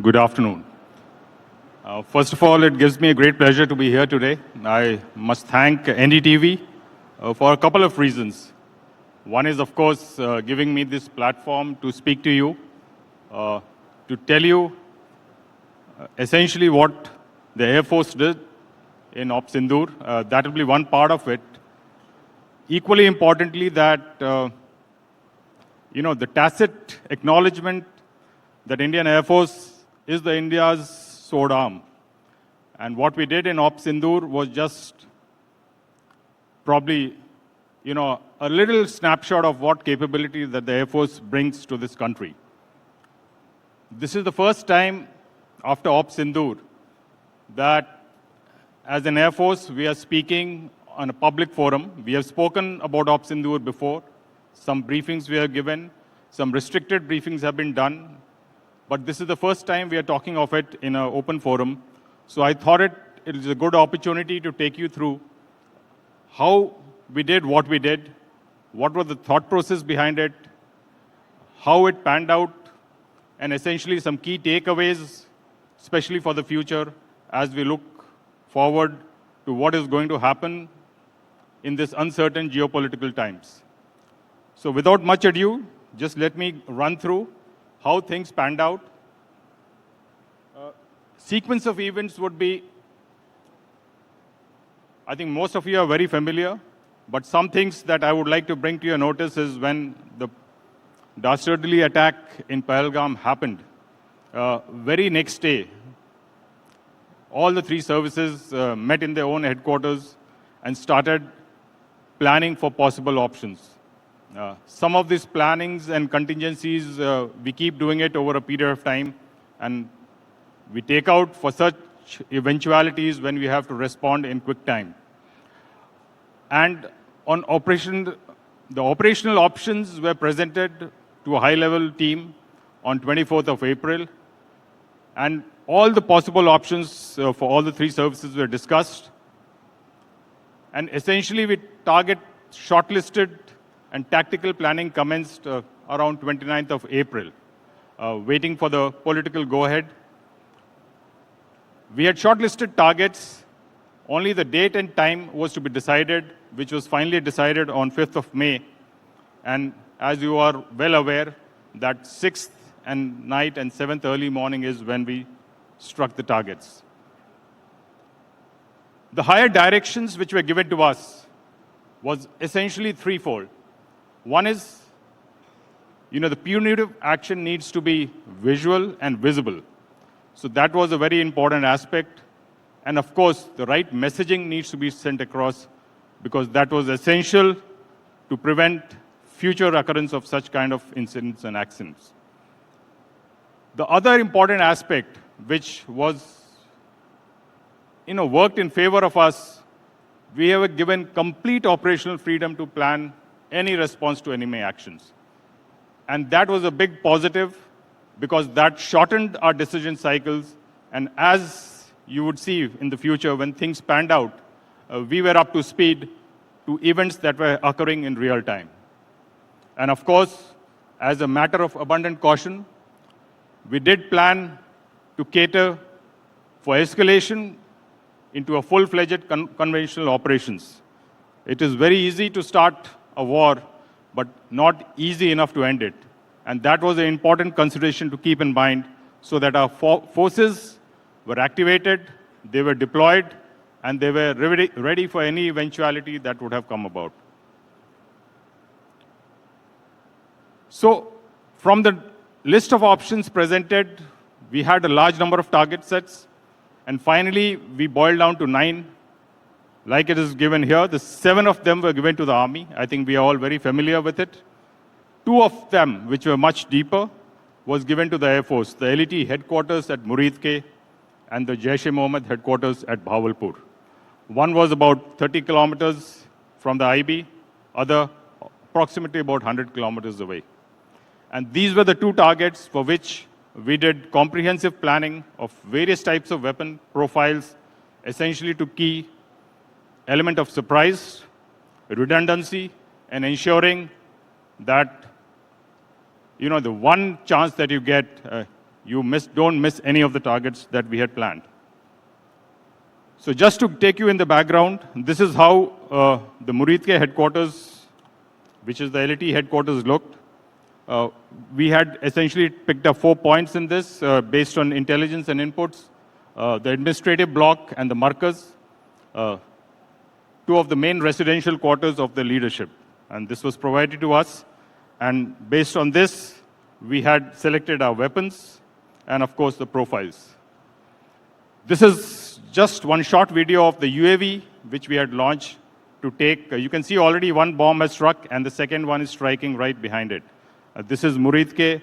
Good afternoon. First of all, it gives me a great pleasure to be here today. I must thank NDTV for a couple of reasons. One is, of course, giving me this platform to speak to you, to tell you essentially what the Air Force did in Op Sindoor. That will be one part of it. Equally importantly, that the tacit acknowledgement that Indian Air Force is the India's sword arm. And what we did in Op Sindoor was just probably, a little snapshot of what capability that the Air Force brings to this country. This is the first time after Op Sindoor that as an Air Force, we are speaking on a public forum. We have spoken about Op Sindoor before. Some briefings we have given, some restricted briefings have been done. But this is the first time we are talking of it in an open forum. So I thought it is a good opportunity to take you through how we did what we did, what was the thought process behind it, how it panned out, and essentially some key takeaways, especially for the future, as we look forward to what is going to happen in this uncertain geopolitical times. So without much ado, just let me run through how things panned out. Sequence of events would be, I think most of you are very familiar, but some things that I would like to bring to your notice is when the dastardly attack in Pahalgam happened. Very next day, all the three services met in their own headquarters and started planning for possible options. Some of these plannings and contingencies, we keep doing it over a period of time, and we take out for such eventualities when we have to respond in quick time. And on the operational options were presented to a high-level team on 24th of April, and all the possible options for all the three services were discussed. And essentially, we target shortlisted and tactical planning commenced around 29th of April, waiting for the political go-ahead. We had shortlisted targets. Only the date and time was to be decided, which was finally decided on 5th of May. And as you are well aware, that 6th and night and 7th early morning is when we struck the targets. The higher directions which were given to us was essentially threefold. One is, the punitive action needs to be visual and visible. So that was a very important aspect. And of course, the right messaging needs to be sent across because that was essential to prevent future occurrence of such kind of incidents and accidents. The other important aspect, which was, worked in favor of us, we have given complete operational freedom to plan any response to enemy actions. And that was a big positive because that shortened our decision cycles. And as you would see in the future, when things panned out, we were up to speed to events that were occurring in real time. And of course, as a matter of abundant caution, we did plan to cater for escalation into a full-fledged conventional operations. It is very easy to start a war, but not easy enough to end it. And that was an important consideration to keep in mind so that our forces were activated, they were deployed, and they were ready for any eventuality that would have come about. So from the list of options presented, we had a large number of target sets. And finally, we boiled down to 9. Like it is given here, the 7 of them were given to the Army. I think we are all very familiar with it. 2 of them, which were much deeper, was given to the Air Force, the LET headquarters at Muridke and the Jaish-e-Mohammed headquarters at Bahawalpur. One was about 30 kilometers from the IB, other approximately about 100 kilometers away. And these were the 2 targets for which we did comprehensive planning of various types of weapon profiles, essentially to key element of surprise, redundancy, and ensuring that, the one chance that you get, you don't miss any of the targets that we had planned. So just to take you in the background, this is how the Muridke headquarters, which is the LET headquarters, looked. We had essentially picked up 4 points in this based on intelligence and inputs. The administrative block and the markers, 2 of the main residential quarters of the leadership. And this was provided to us. And based on this, we had selected our weapons and, of course, the profiles. This is just one short video of the UAV which we had launched to take. You can see already one bomb has struck and the second one is striking right behind it. This is Muridke,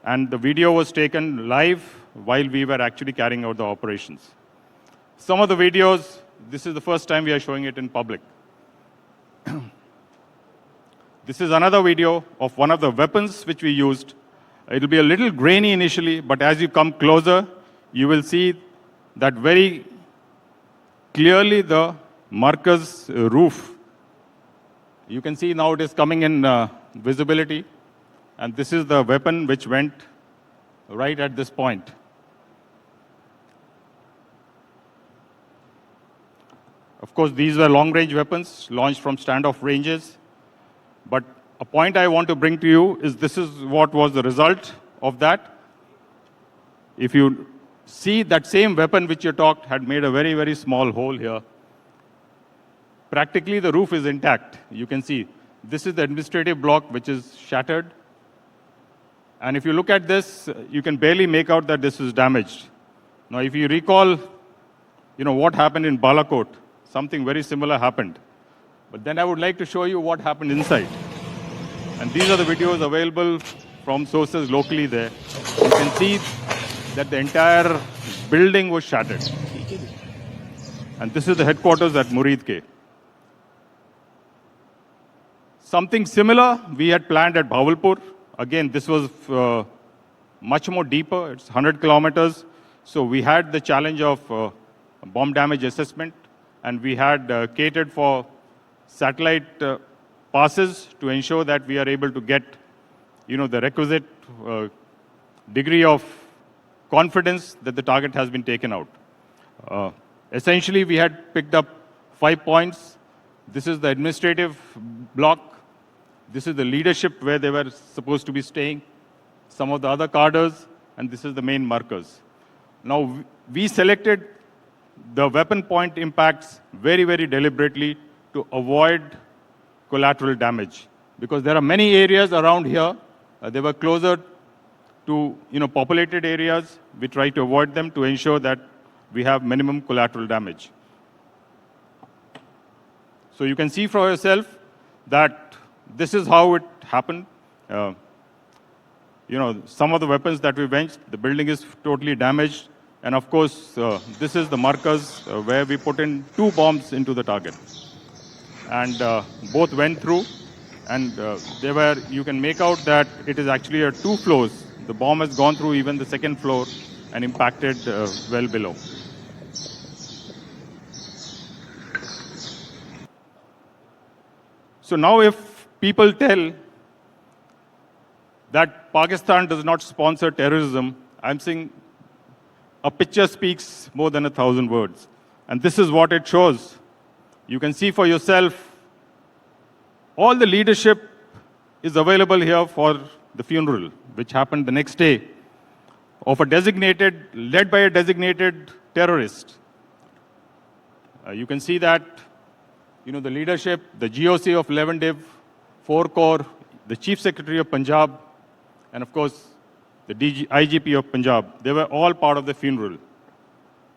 and the video was taken live while we were actually carrying out the operations. Some of the videos, this is the first time we are showing it in public. This is another video of one of the weapons which we used. It will be a little grainy initially, but as you come closer, you will see that very clearly the marker's roof. You can see now it is coming in visibility. And this is the weapon which went right at this point. Of course, these were long-range weapons launched from standoff ranges. But a point I want to bring to you is this is what was the result of that. If you see that same weapon which you talked had made a very, very small hole here. Practically, the roof is intact. You can see this is the administrative block which is shattered. And if you look at this, you can barely make out that this is damaged. Now, if you recall, what happened in Balakot, something very similar happened. But then I would like to show you what happened inside. And these are the videos available from sources locally there. You can see that the entire building was shattered. And this is the headquarters at Muridke. Something similar we had planned at Bhavalpur. Again, this was much more deeper. It's 100 kilometers. So we had the challenge of bomb damage assessment, and we had catered for satellite passes to ensure that we are able to get, the requisite degree of confidence that the target has been taken out. Essentially, we had picked up 5 points. This is the administrative block. This is the leadership where they were supposed to be staying, some of the other cadres, and this is the main markers. Now, we selected the weapon point impacts very, very deliberately to avoid collateral damage, because there are many areas around here. They were closer to populated areas. We try to avoid them to ensure that we have minimum collateral damage. So you can see for yourself that this is how it happened. Some of the weapons that we benched, the building is totally damaged. And of course, this is the markers where we put in 2 bombs into the target. And both went through. And you can make out that it is actually 2 floors. The bomb has gone through even the 2nd floor and impacted well below. So now if people tell that Pakistan does not sponsor terrorism, I'm saying a picture speaks more than 1,000 words. And this is what it shows. You can see for yourself, all the leadership is available here for the funeral, which happened the next day, of led by a designated terrorist. You can see that, the leadership, the GOC of 11 Div, 4 Corps, the Chief Secretary of Punjab, and of course, the IGP of Punjab, they were all part of the funeral.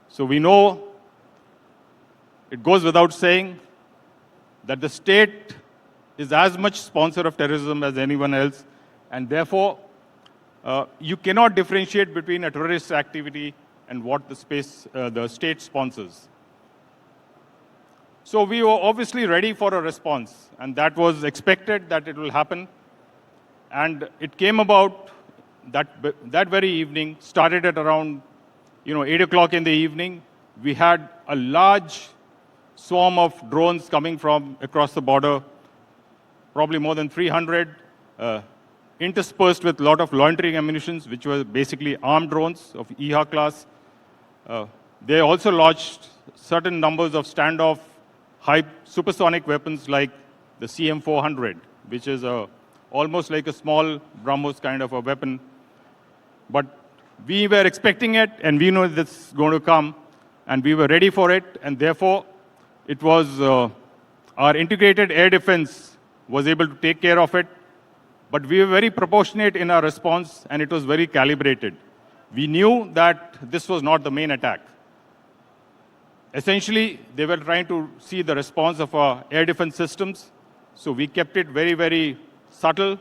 So we know, it goes without saying, that the state is as much sponsor of terrorism as anyone else, and therefore, you cannot differentiate between a terrorist activity and what the state sponsors. So we were obviously ready for a response, and that was expected that it will happen. And it came about that very evening, started at around 8 o'clock in the evening. We had a large swarm of drones coming from across the border, probably more than 300, interspersed with a lot of loitering ammunitions, which were basically armed drones of EHA class. They also launched certain numbers of standoff high supersonic weapons like the CM400, which is almost like a small BrahMos kind of a weapon. But we were expecting it, and we know this is going to come, and we were ready for it, and therefore it was our integrated air defense was able to take care of it. But we were very proportionate in our response, and it was very calibrated. We knew that this was not the main attack. Essentially, they were trying to see the response of our air defense systems, so we kept it very, very subtle.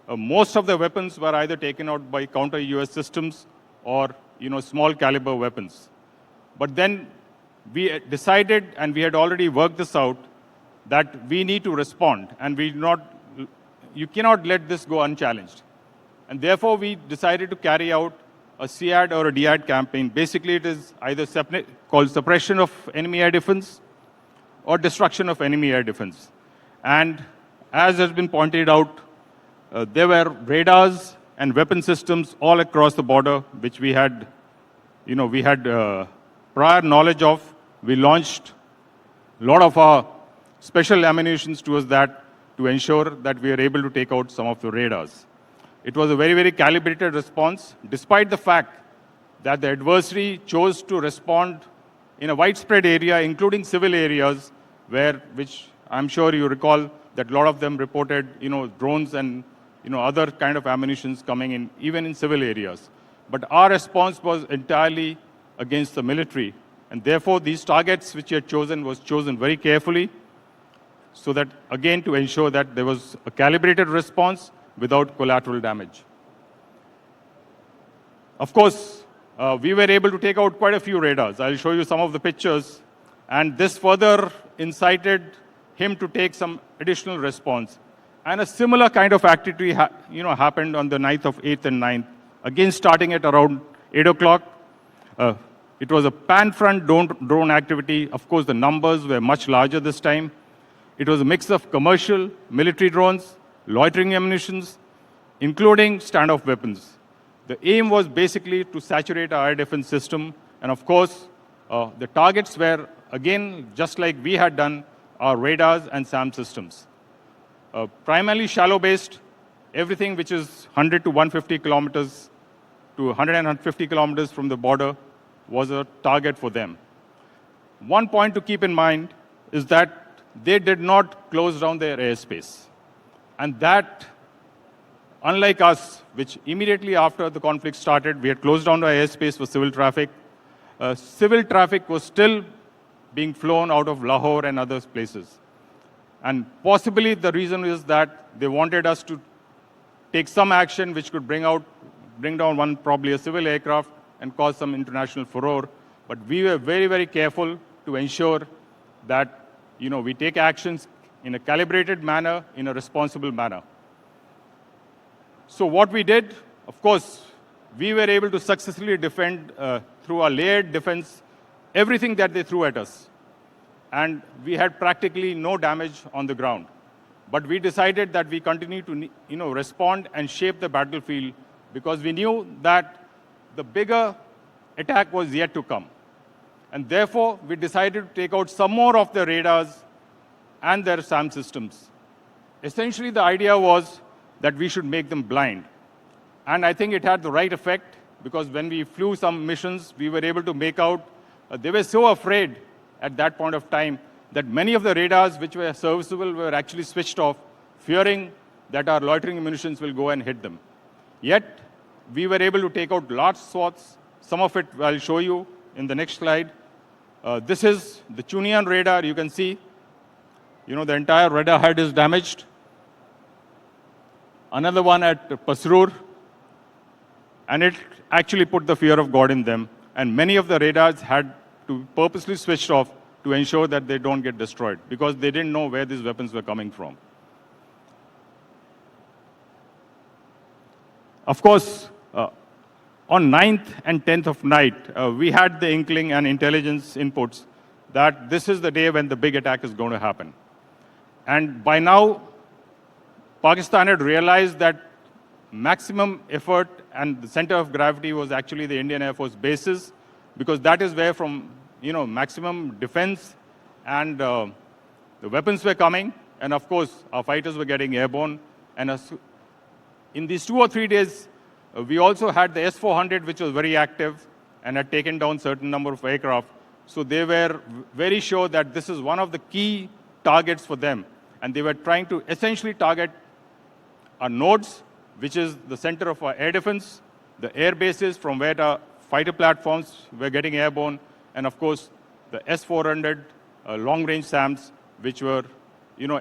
Most of the weapons were either taken out by counter-US systems or small caliber weapons. But then we decided, and we had already worked this out, that we need to respond, and you cannot let this go unchallenged. And therefore, we decided to carry out a SEAD or a DIAD campaign. Basically, it is either called suppression of enemy air defense or destruction of enemy air defense. And as has been pointed out, there were radars and weapon systems all across the border, which we had prior knowledge of. We launched a lot of our special ammunitions towards that to ensure that we are able to take out some of the radars. It was a very, very calibrated response, despite the fact that the adversary chose to respond in a widespread area, including civil areas, which I'm sure you recall that a lot of them reported, drones and other kind of ammunitions coming in, even in civil areas. But our response was entirely against the military, and therefore these targets which we had chosen was chosen very carefully, so that again to ensure that there was a calibrated response without collateral damage. Of course, we were able to take out quite a few radars. I'll show you some of the pictures, and this further incited him to take some additional response. And a similar kind of activity happened on the 9th of 8th and 9th, again starting at around 8 o'clock. It was a pan-front drone activity. Of course, the numbers were much larger this time. It was a mix of commercial, military drones, loitering ammunitions, including standoff weapons. The aim was basically to saturate our air defense system. And of course, the targets were, again, just like we had done, our radars and SAM systems. Primarily shallow-based, everything which is 100 to 150 kilometers to 150 kilometers from the border was a target for them. One point to keep in mind is that they did not close down their airspace. And that, unlike us, which immediately after the conflict started, we had closed down our airspace for civil traffic. Civil traffic was still being flown out of Lahore and other places. And possibly the reason is that they wanted us to take some action which could bring down probably a civil aircraft and cause some international furore. But we were very, very careful to ensure that we take actions in a calibrated manner, in a responsible manner. So what we did, of course, we were able to successfully defend through our layered defense everything that they threw at us. And we had practically no damage on the ground. But we decided that we continue to respond and shape the battlefield, because we knew that the bigger attack was yet to come. And therefore, we decided to take out some more of the radars and their SAM systems. Essentially, the idea was that we should make them blind. And I think it had the right effect, because when we flew some missions, we were able to make out, they were so afraid at that point of time that many of the radars which were serviceable were actually switched off, fearing that our loitering munitions will go and hit them. Yet, we were able to take out large swaths. Some of it I'll show you in the next slide. This is the Chunian radar. You can see, the entire radar head is damaged. Another one at Pasrur, and it actually put the fear of God in them. And many of the radars had to purposely switched off to ensure that they don't get destroyed, because they didn't know where these weapons were coming from. Of course, on 9th and 10th of night, we had the inkling and intelligence inputs that this is the day when the big attack is going to happen. And by now, Pakistan had realized that maximum effort and the center of gravity was actually the Indian Air Force bases, because that is where from, maximum defense and the weapons were coming. And of course, our fighters were getting airborne. And in these 2 or 3 days, we also had the S-400, which was very active and had taken down certain number of aircraft. So they were very sure that this is one of the key targets for them. And they were trying to essentially target our nodes, which is the center of our air defense, the air bases from where the fighter platforms were getting airborne, and of course, the S-400 long-range SAMs, which were,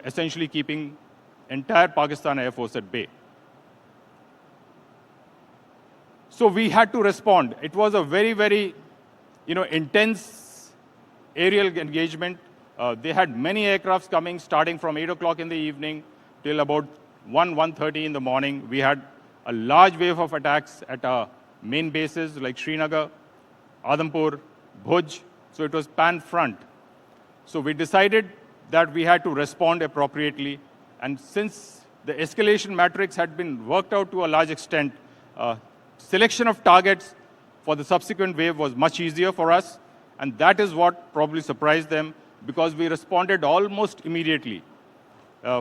essentially keeping entire Pakistan Air Force at bay. So we had to respond. It was a very, very, intense aerial engagement. They had many aircrafts coming, starting from 8 o'clock in the evening till about 1:30 in the morning. We had a large wave of attacks at our main bases like Srinagar, Adampur, Bhuj. So it was pan-front. So we decided that we had to respond appropriately. And since the escalation matrix had been worked out to a large extent, selection of targets for the subsequent wave was much easier for us. And that is what probably surprised them, because we responded almost immediately.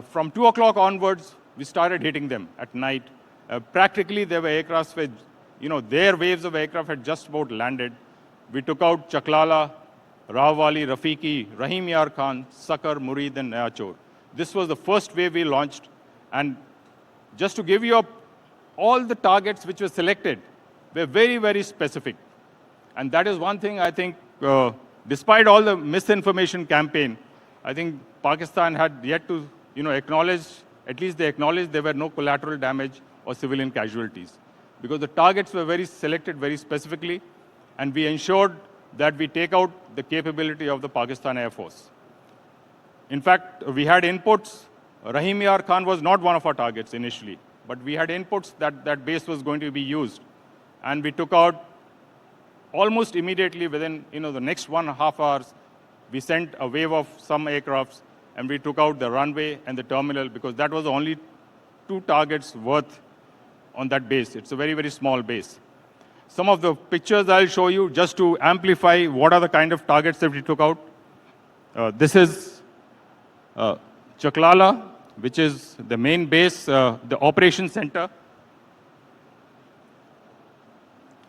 From 2 o'clock onwards, we started hitting them at night. Practically, there were aircrafts where, their waves of aircraft had just about landed. We took out Chaklala, Rawali, Rafiki, Rahim Yar Khan, Sakar, Murid, and Nayachor. This was the first wave we launched. And just to give you all the targets which were selected were very, very specific. And that is one thing I think, despite all the misinformation campaign, I think Pakistan had yet to, acknowledge, at least they acknowledged there were no collateral damage or civilian casualties. Because the targets were very selected very specifically, and we ensured that we take out the capability of the Pakistan Air Force. In fact, we had inputs. Rahim Yar Khan was not one of our targets initially, but we had inputs that that base was going to be used. And we took out almost immediately within, the next 1.5 hours, we sent a wave of some aircrafts, and we took out the runway and the terminal, because that was the only 2 targets worth on that base. It's a very, very small base. Some of the pictures I'll show you just to amplify what are the kind of targets that we took out. This is Chaklala, which is the main base, the operation center.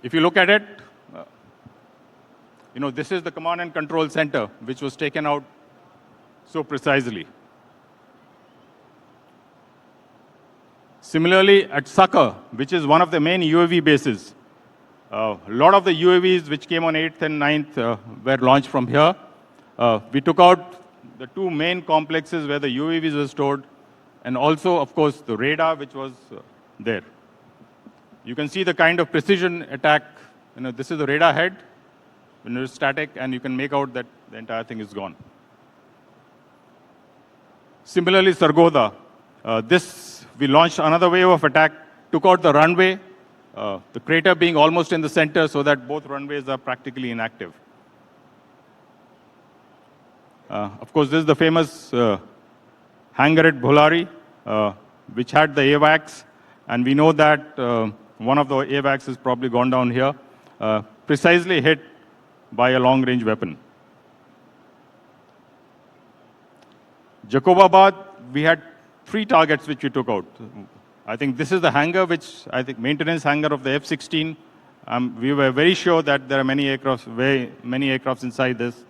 If you look at it, this is the command and control center, which was taken out so precisely. Similarly, at Sakar, which is one of the main UAV bases, a lot of the UAVs which came on 8th and 9th were launched from here. We took out the 2 main complexes where the UAVs were stored, and also, of course, the radar which was there. You can see the kind of precision attack. This is the radar head when it is static, and you can make out that the entire thing is gone. Similarly, Sargodha, we launched another wave of attack, took out the runway, the crater being almost in the center so that both runways are practically inactive. Of course, this is the famous hangar at Bholari, which had the AWACS, and we know that one of the AWACS has probably gone down here, precisely hit by a long-range weapon. Jacobabad, we had 3 targets which we took out. I think this is the hangar, maintenance hangar of the F-16. We were very sure that there are many aircrafts inside this.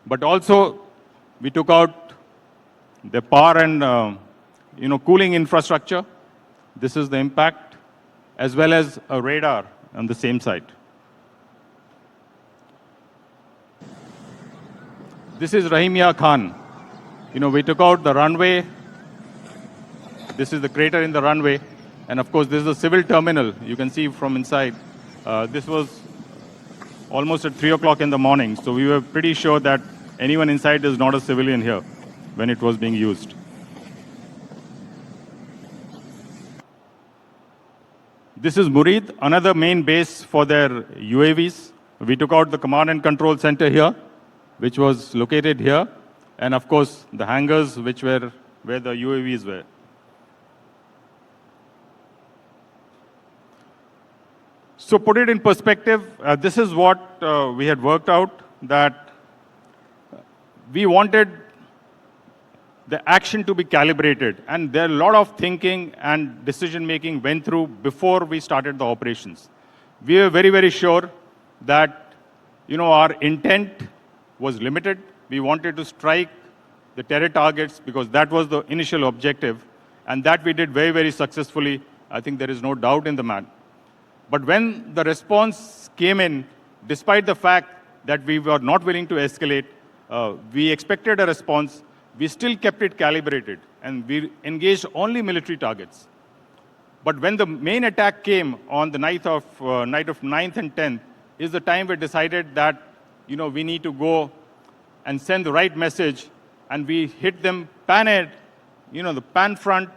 But also, we took out the power and cooling infrastructure. This is the impact, as well as a radar on the same site. This is Rahim Yar Khan. We took out the runway. This is the crater in the runway. And of course, this is the civil terminal. You can see from inside. This was almost at 3 o'clock in the morning. So we were pretty sure that anyone inside is not a civilian here when it was being used. This is Murid, another main base for their UAVs. We took out the command and control center here, which was located here. And of course, the hangars which were where the UAVs were. So put it in perspective, this is what we had worked out, that we wanted the action to be calibrated. And there are a lot of thinking and decision-making went through before we started the operations. We were very, very sure that, our intent was limited. We wanted to strike the terror targets because that was the initial objective. And that we did very, very successfully. I think there is no doubt in the matter. But when the response came in, despite the fact that we were not willing to escalate, we expected a response. We still kept it calibrated, and we engaged only military targets. But when the main attack came on the night of 9th and 10th, is the time we decided that, we need to go and send the right message, and we hit them pan-head, the pan front.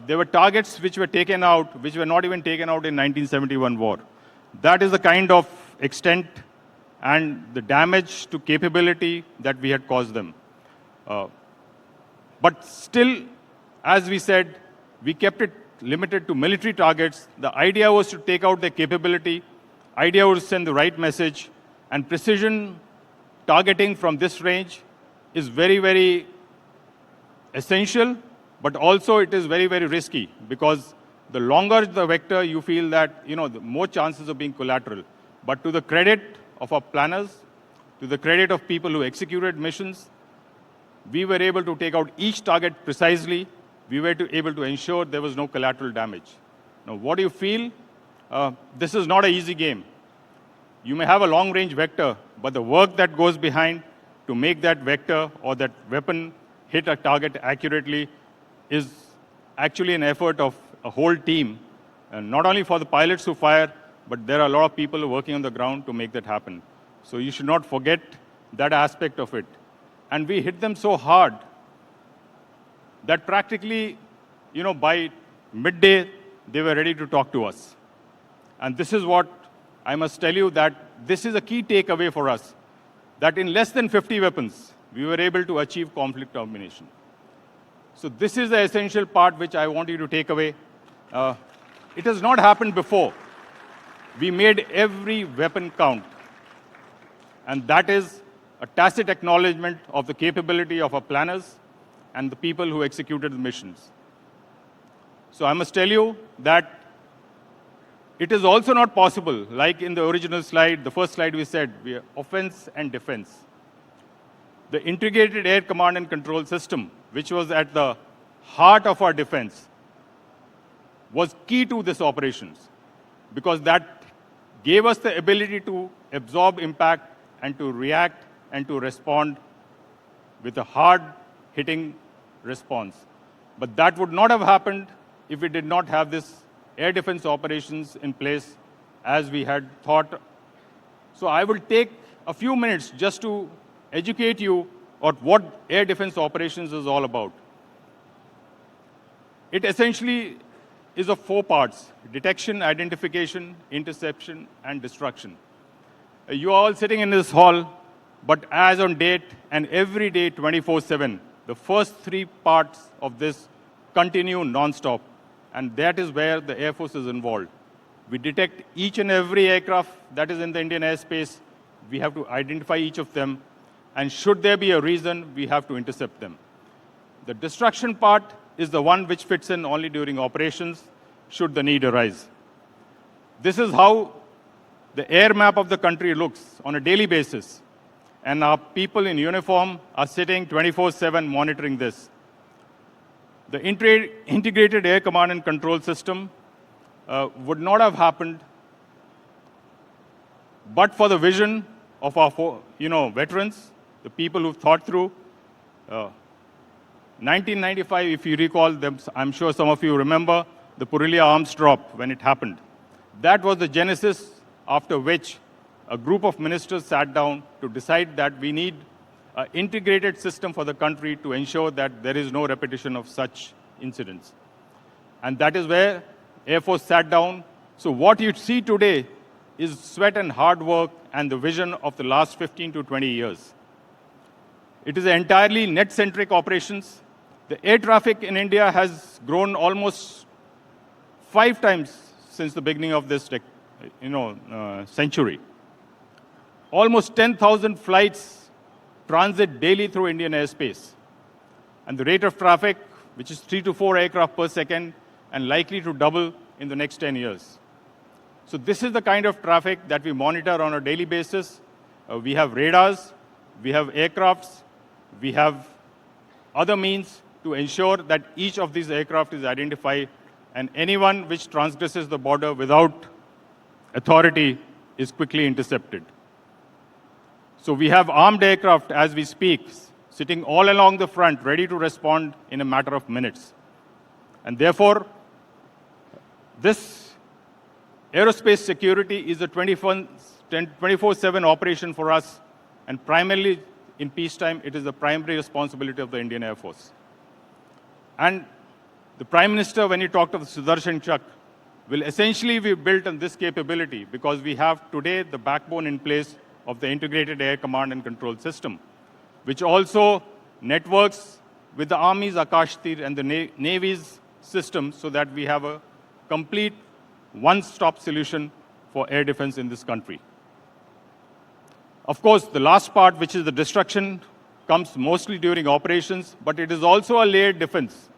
There were targets which were taken out, which were not even taken out in 1971 war. That is the kind of extent and the damage to capability that we had caused them. But still, as we said, we kept it limited to military targets. The idea was to take out their capability. Idea was to send the right message. And precision targeting from this range is very, very essential, but also it is very, very risky, because the longer the vector, you feel that, the more chances of being collateral. But to the credit of our planners, to the credit of people who executed missions, we were able to take out each target precisely. We were able to ensure there was no collateral damage. Now, what do you feel? This is not an easy game. You may have a long-range vector, but the work that goes behind to make that vector or that weapon hit a target accurately is actually an effort of a whole team, and not only for the pilots who fire, but there are a lot of people working on the ground to make that happen. So you should not forget that aspect of it. And we hit them so hard that practically, by midday, they were ready to talk to us. And this is what I must tell you, that this is a key takeaway for us, that in less than 50 weapons, we were able to achieve conflict termination. So this is the essential part which I want you to take away. It has not happened before. We made every weapon count. And that is a tacit acknowledgement of the capability of our planners and the people who executed the missions. So I must tell you that it is also not possible, like in the original slide, the first slide we said, we are offense and defense. The integrated air command and control system, which was at the heart of our defense, was key to this operations, because that gave us the ability to absorb impact and to react and to respond with a hard-hitting response. But that would not have happened if we did not have this air defense operations in place as we had thought. So I will take a few minutes just to educate you on what air defense operations is all about. It essentially is of 4 parts: detection, identification, interception, and destruction. You are all sitting in this hall, but as on date and every day 24/7, the first 3 parts of this continue non-stop. And that is where the Air Force is involved. We detect each and every aircraft that is in the Indian airspace. We have to identify each of them. And should there be a reason, we have to intercept them. The destruction part is the one which fits in only during operations, should the need arise. This is how the air map of the country looks on a daily basis. And our people in uniform are sitting 24/7 monitoring this. The integrated air command and control system would not have happened but for the vision of our veterans, the people who've thought through. 1995, if you recall, I'm sure some of you remember the Purulia arms drop when it happened. That was the genesis after which a group of ministers sat down to decide that we need an integrated system for the country to ensure that there is no repetition of such incidents. And that is where Air Force sat down. So what you see today is sweat and hard work and the vision of the last 15 to 20 years. It is entirely net-centric operations. The air traffic in India has grown almost 5 times since the beginning of this century. Almost 10,000 flights transit daily through Indian airspace. And the rate of traffic, which is 3 to 4 aircraft per second, and likely to double in the next 10 years. So this is the kind of traffic that we monitor on a daily basis. We have radars, we have aircrafts, we have other means to ensure that each of these aircraft is identified, and anyone which transgresses the border without authority is quickly intercepted. So we have armed aircraft as we speak, sitting all along the front, ready to respond in a matter of minutes. And therefore, this aerospace security is a 24/7 operation for us, and primarily in peacetime, it is the primary responsibility of the Indian Air Force. And the Prime Minister, when he talked of the Sudarshan Chak, will essentially be built on this capability because we have today the backbone in place of the Integrated Air Command and Control System, which also networks with the Army's Akash Tir and the Navy's system so that we have a complete one-stop solution for air defense in this country. Of course, the last part, which is the destruction, comes mostly during operations, but it is also a layered defense.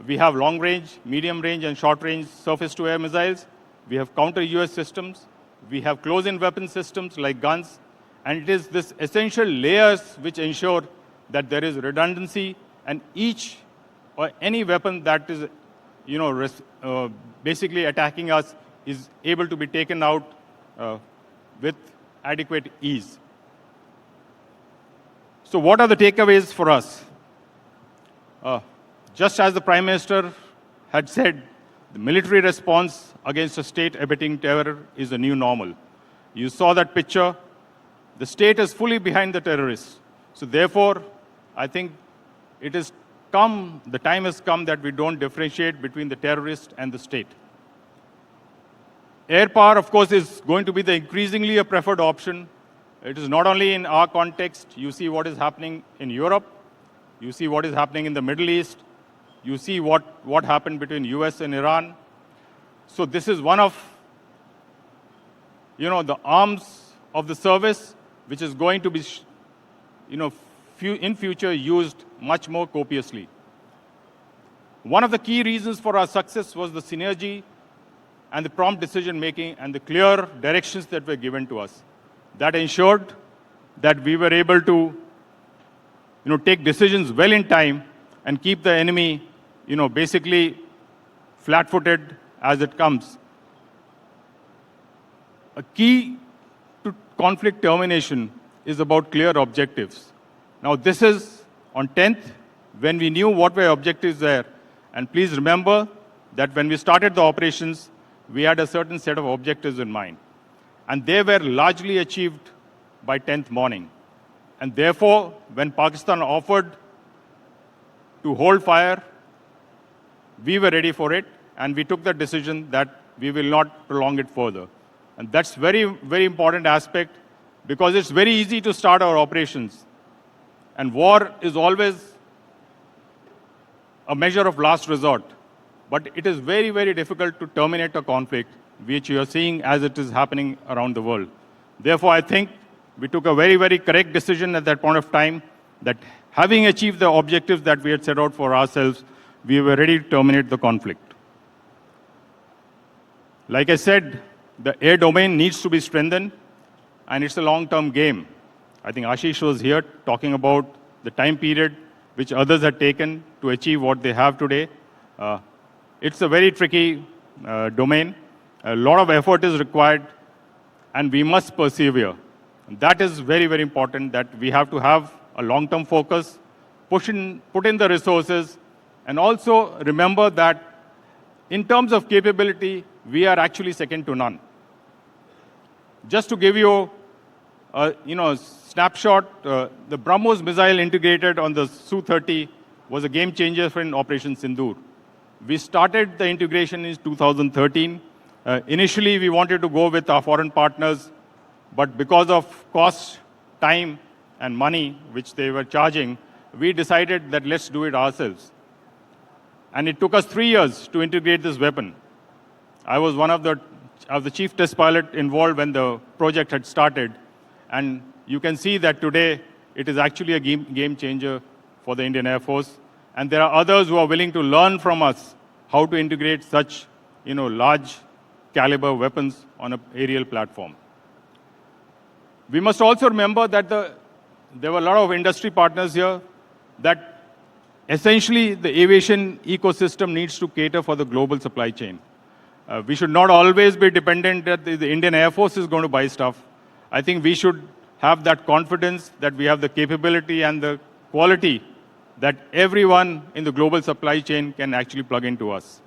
We have long-range, medium-range, and short-range surface-to-air missiles. We have counter-UAS systems. We have close-in weapon systems like guns. And it is this essential layers which ensure that there is redundancy, and each or any weapon that is basically attacking us is able to be taken out with adequate ease. So what are the takeaways for us? Just as the Prime Minister had said, the military response against a state abetting terror is a new normal. You saw that picture. The state is fully behind the terrorists. So therefore, I think the time has come that we don't differentiate between the terrorist and the state. Air power, of course, is going to be the increasingly a preferred option. It is not only in our context. You see what is happening in Europe. You see what is happening in the Middle East. You see what happened between US and Iran. So this is one of the arms of the service which is going to be in future used much more copiously. One of the key reasons for our success was the synergy and the prompt decision making and the clear directions that were given to us. That ensured that we were able to take decisions well in time and keep the enemy basically flat-footed as it comes. A key to conflict termination is about clear objectives. Now this is on 10th when we knew what were objectives there. And please remember that when we started the operations, we had a certain set of objectives in mind. And they were largely achieved by 10th morning. And therefore, when Pakistan offered to hold fire, we were ready for it, and we took the decision that we will not prolong it further. And that's very, very important aspect, because it's very easy to start our operations. And war is always a measure of last resort. But it is very, very difficult to terminate a conflict, which you are seeing as it is happening around the world. Therefore, I think we took a very, very correct decision at that point of time that having achieved the objectives that we had set out for ourselves, we were ready to terminate the conflict. Like I said, the air domain needs to be strengthened, and it's a long-term game. I think Ashish was here talking about the time period which others had taken to achieve what they have today. It's a very tricky domain. A lot of effort is required, and we must persevere. And that is very, very important, that we have to have a long-term focus, put in the resources, and also remember that in terms of capability, we are actually second to none. Just to give you a snapshot, the BrahMos missile integrated on the Su-30 was a game changer in Operation Sindoor. We started the integration in 2013. Initially, we wanted to go with our foreign partners, but because of cost, time, and money which they were charging, we decided that let's do it ourselves. And it took us 3 years to integrate this weapon. I was one of the I was the chief test pilot involved when the project had started. And you can see that today it is actually a game changer for the Indian Air Force. And there are others who are willing to learn from us how to integrate such large caliber weapons on an aerial platform. We must also remember that there were a lot of industry partners here, that essentially the aviation ecosystem needs to cater for the global supply chain. We should not always be dependent that the Indian Air Force is going to buy stuff. I think we should have that confidence that we have the capability and the quality that everyone in the global supply chain can actually plug into us.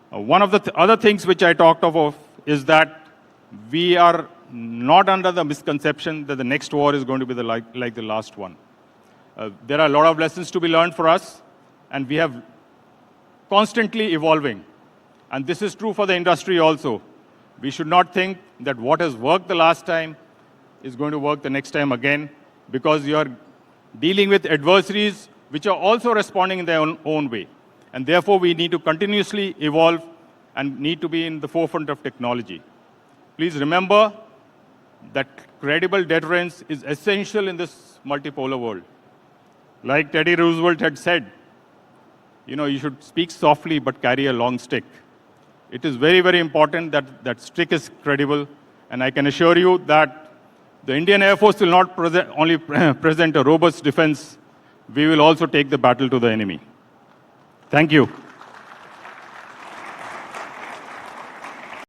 One of the other things which I talked of is that we are not under the misconception that the next war is going to be like the last one. There are a lot of lessons to be learned for us, and we have constantly evolving. And this is true for the industry also. We should not think that what has worked the last time is going to work the next time again, because you are dealing with adversaries which are also responding in their own way. And therefore, we need to continuously evolve and need to be in the forefront of technology. Please remember that credible deterrence is essential in this multipolar world. Like Teddy Roosevelt had said, you should speak softly but carry a long stick. It is very, very important that that stick is credible. And I can assure you that the Indian Air Force will not only present a robust defense, we will also take the battle to the enemy. Thank you.